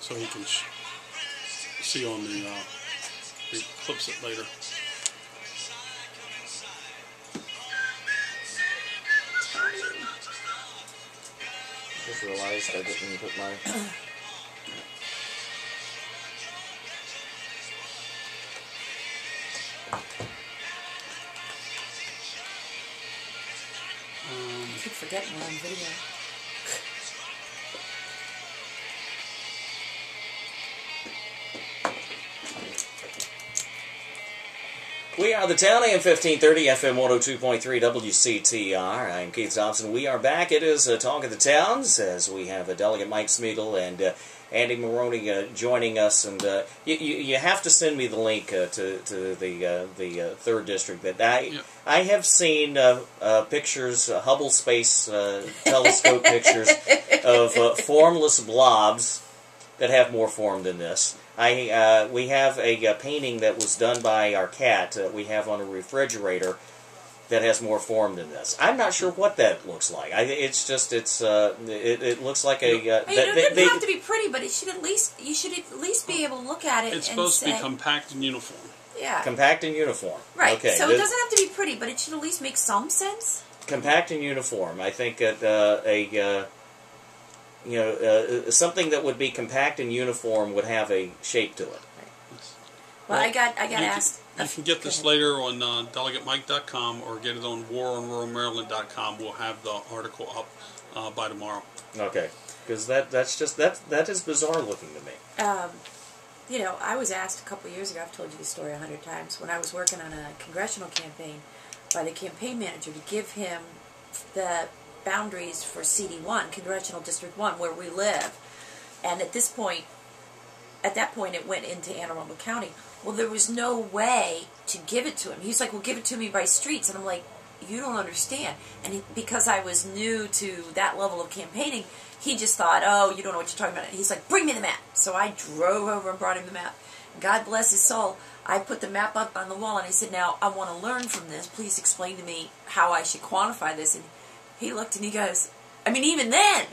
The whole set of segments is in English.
so he can see on the he clips it later. Just realized I didn't put my... I keep forgetting we're on video. We are the Town, AM 1530, FM 102.3, WCTR. I'm Keith Thompson. We are back. It is Talk of the Towns, as we have Delegate Mike Smigiel and Andy Maroney joining us. And you have to send me the link to the 3rd District. That I have seen pictures, Hubble Space Telescope pictures of formless blobs that have more form than this. We have a painting that was done by our cat we have on a refrigerator that has more form than this. I'm not sure what that looks like. It looks like a... it doesn't have to be pretty, but you should at least be able to look at it. It's supposed to be compact and uniform. Yeah. Compact and uniform. Right. Okay. So it doesn't have to be pretty, but it should at least make some sense. Compact and uniform. I think that something that would be compact and uniform would have a shape to it. Well, I got asked. You can get this later on delegatemike.com or get it on waronruralmaryland.com. We'll have the article up by tomorrow. Okay, because that is bizarre looking to me. I was asked a couple of years ago. I've told you this story 100 times. When I was working on a congressional campaign, by the campaign manager to give him the boundaries for CD1, Congressional District 1, where we live. And at that point, it went into Anne Arundel County. Well, there was no way to give it to him. He's like, well, give it to me by streets. And I'm like, you don't understand. And because I was new to that level of campaigning, he just thought, oh, you don't know what you're talking about. And he's like, bring me the map. So I drove over and brought him the map. God bless his soul. I put the map up on the wall, and I said, now, I want to learn from this. Please explain to me how I should quantify this. And he looked and he goes, even then,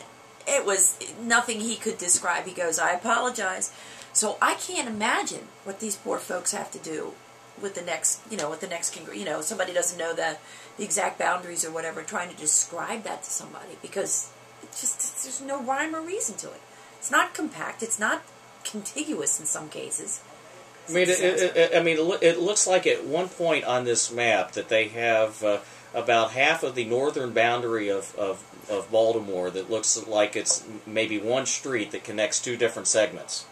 it was nothing he could describe. He goes, I apologize. So I can't imagine what these poor folks have to do with the next, somebody doesn't know the exact boundaries or whatever, trying to describe that to somebody, because there's no rhyme or reason to it. It's not compact. It's not contiguous in some cases. It looks like at one point on this map that they have about half of the northern boundary of Baltimore that looks like it's maybe one street that connects 2 different segments.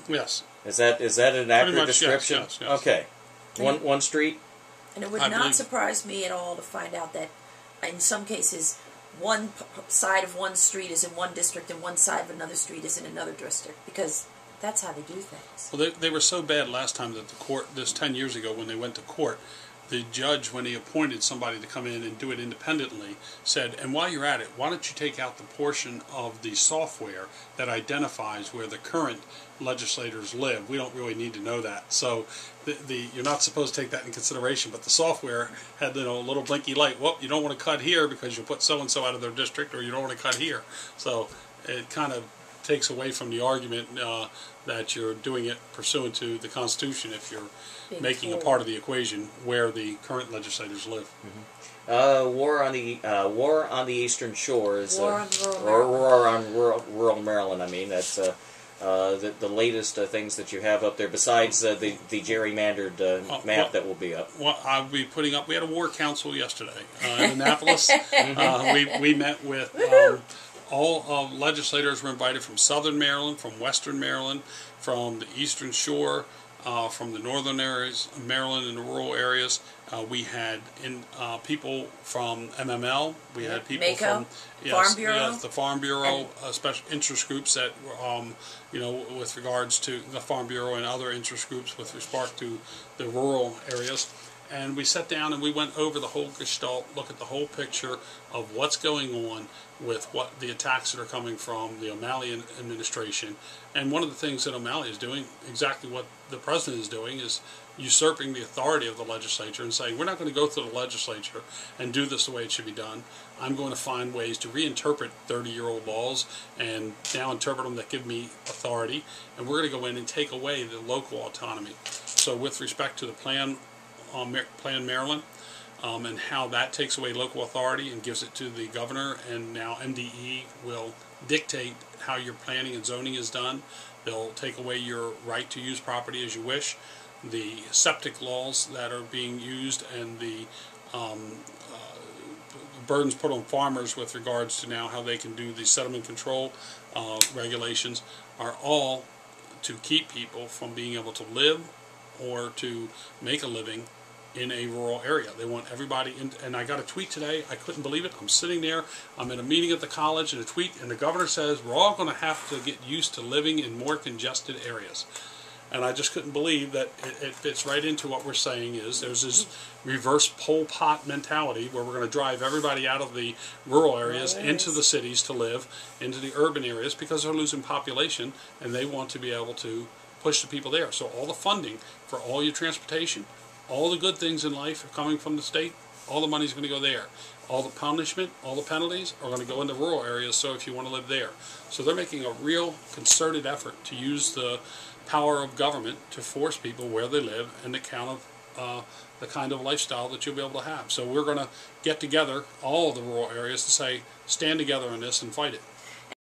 Yes. Is that an accurate description? Yes. Okay. One street? And it would not surprise me at all to find out that in some cases one side of one street is in one district and one side of another street is in another district, because that's how they do things. Well, they were so bad last time that the court, 10 years ago when they went to court, the judge, when he appointed somebody to come in and do it independently, said, and while you're at it, why don't you take out the portion of the software that identifies where the current legislators live? We don't really need to know that. So you're not supposed to take that in consideration, but the software had a little blinky light. Well, you don't want to cut here because you'll put so-and-so out of their district, or you don't want to cut here. So it kind of takes away from the argument that you're doing it pursuant to the Constitution if you're making a part of the equation where the current legislators live. Mm-hmm. War on the Eastern Shore is War on rural Maryland. That's the latest things that you have up there, besides the gerrymandered map that will be up. Well, I'll be putting up. We had a war council yesterday in Annapolis. We met with all legislators were invited from Southern Maryland, from Western Maryland, from the Eastern Shore, from the northern areas of Maryland and the rural areas. We had people from MML. We had people Mako, from Farm Bureau. Yes, the Farm Bureau, special interest groups that with regards to the Farm Bureau and other interest groups with respect to the rural areas. And we sat down and we went over the whole gestalt, look at the whole picture of what's going on with what the attacks that are coming from the O'Malley administration. And one of the things that O'Malley is doing, exactly what the president is doing, is usurping the authority of the legislature and saying, we're not going to go through the legislature and do this the way it should be done. I'm going to find ways to reinterpret 30-year-old laws and now interpret them that give me authority. And we're going to go in and take away the local autonomy. So with respect to the Plan Maryland, and how that takes away local authority and gives it to the governor, and now MDE will dictate how your planning and zoning is done. They'll take away your right to use property as you wish. The septic laws that are being used and the burdens put on farmers with regards to now how they can do the settlement control regulations are all to keep people from being able to live or to make a living in a rural area. They want everybody in, and I got a tweet today, I couldn't believe it. I'm sitting there, I'm in a meeting at the college, and a tweet, and the governor says we're all going to have to get used to living in more congested areas. And I just couldn't believe that it fits right into what we're saying is there's this reverse Pol Pot mentality where we're going to drive everybody out of the rural areas into the cities to live, into the urban areas, because they're losing population, and they want to be able to push the people there. So all the funding for all your transportation, all the good things in life are coming from the state. All the money's going to go there. All the punishment, all the penalties are going to go into rural areas, so if you want to live there. So they're making a real concerted effort to use the power of government to force people where they live and the kind of lifestyle that you'll be able to have. So we're going to get together, all of the rural areas, to say, stand together on this and fight it.